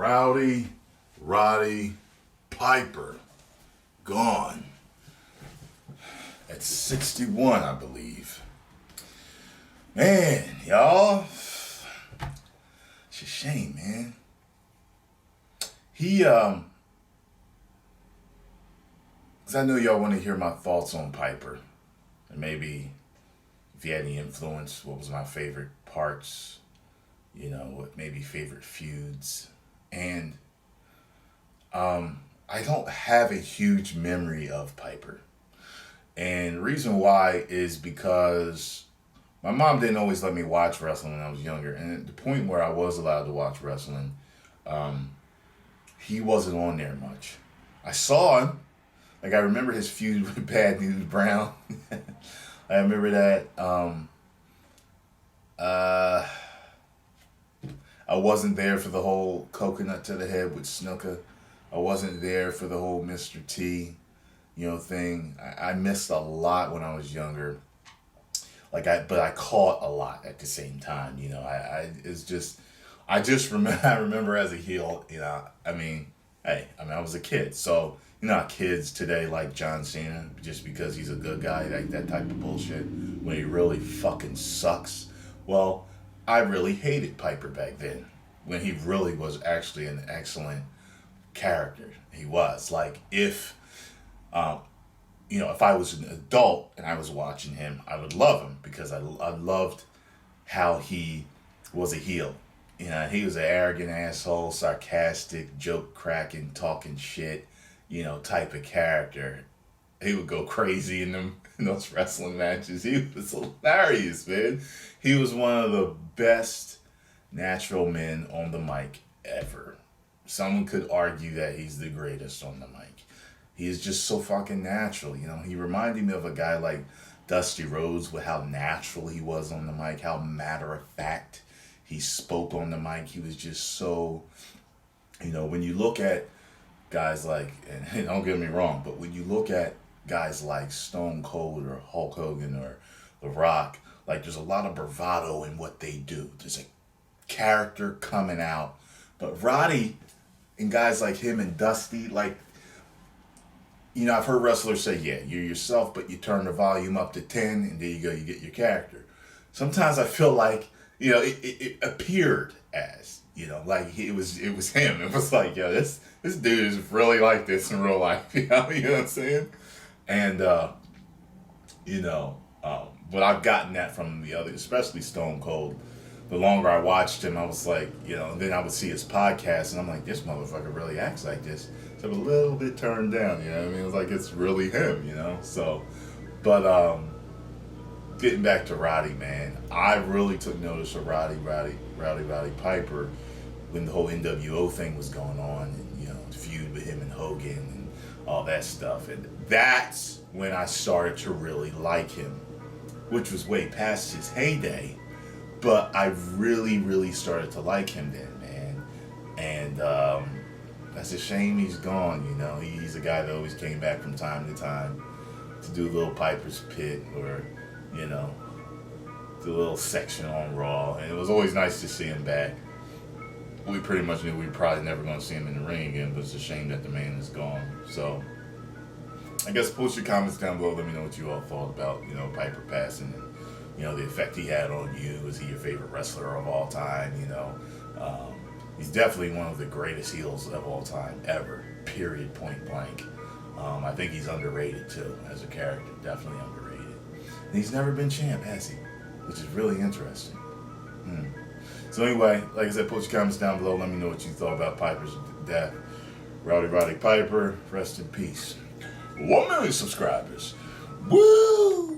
Rowdy Roddy Piper. Gone. At 61, I believe. Man, y'all. It's a shame, man. Because I know y'all want to hear my thoughts on Piper. And maybe if you had any influence, what was my favorite parts, what maybe favorite feuds. And I don't have a huge memory of Piper. And the reason why is because my mom didn't always let me watch wrestling when I was younger. And at the point where I was allowed to watch wrestling, he wasn't on there much. I saw him. Like, I remember his feud with Bad News Brown. I remember that. I wasn't there for the whole coconut to the head with Snuka. I wasn't there for the whole Mr. T, thing. I missed a lot when I was younger. But I caught a lot at the same time. I remember as a heel. I was a kid, so how kids today like John Cena just because he's a good guy, like that type of bullshit. When he really fucking sucks. Well, I really hated Piper back then when he really was actually an excellent character. He was if I was an adult and I was watching him, I would love him because I loved how he was a heel. He was an arrogant asshole, sarcastic, joke cracking, talking shit, type of character. He would go crazy in those wrestling matches. He was hilarious, man. He was one of the best natural men on the mic ever. Someone could argue that he's the greatest on the mic. He is just so fucking natural. He reminded me of a guy like Dusty Rhodes with how natural he was on the mic, how matter of fact he spoke on the mic. He was just so, when you look at guys like, and don't get me wrong, but when you look at guys like Stone Cold or Hulk Hogan or The Rock, there's a lot of bravado in what they do. There's a character coming out. But Roddy and guys like him and Dusty, I've heard wrestlers say, yeah, you're yourself, but you turn the volume up to 10 and there you go, you get your character. Sometimes I feel like, it appeared as, it was him. It was like, yo, this dude is really like this in real life, you know what I'm saying? And, but I've gotten that from the other, especially Stone Cold. The longer I watched him, I was like, and then I would see his podcast, and I'm like, this motherfucker really acts like this. So a little bit turned down, you know what I mean? It was like, it's really him, So, but, getting back to Roddy, man, I really took notice of Roddy Piper when the whole NWO thing was going on, and, the feud with him and Hogan and all that stuff. And that's when I started to really like him, which was way past his heyday. But I really, really started to like him then, man. And that's a shame he's gone, He's a guy that always came back from time to time to do a little Piper's Pit or, do a little section on Raw. And it was always nice to see him back. We pretty much knew we were probably never going to see him in the ring again, but it's a shame that the man is gone. So, I guess post your comments down below. Let me know what you all thought about, Piper passing and, the effect he had on you. Was he your favorite wrestler of all time? He's definitely one of the greatest heels of all time ever, period, point blank. I think he's underrated too as a character, definitely underrated. And he's never been champ, has he? Which is really interesting. So anyway, like I said, post your comments down below. Let me know what you thought about Piper's death. Rowdy Roddy Piper, rest in peace. 1 million subscribers. Woo!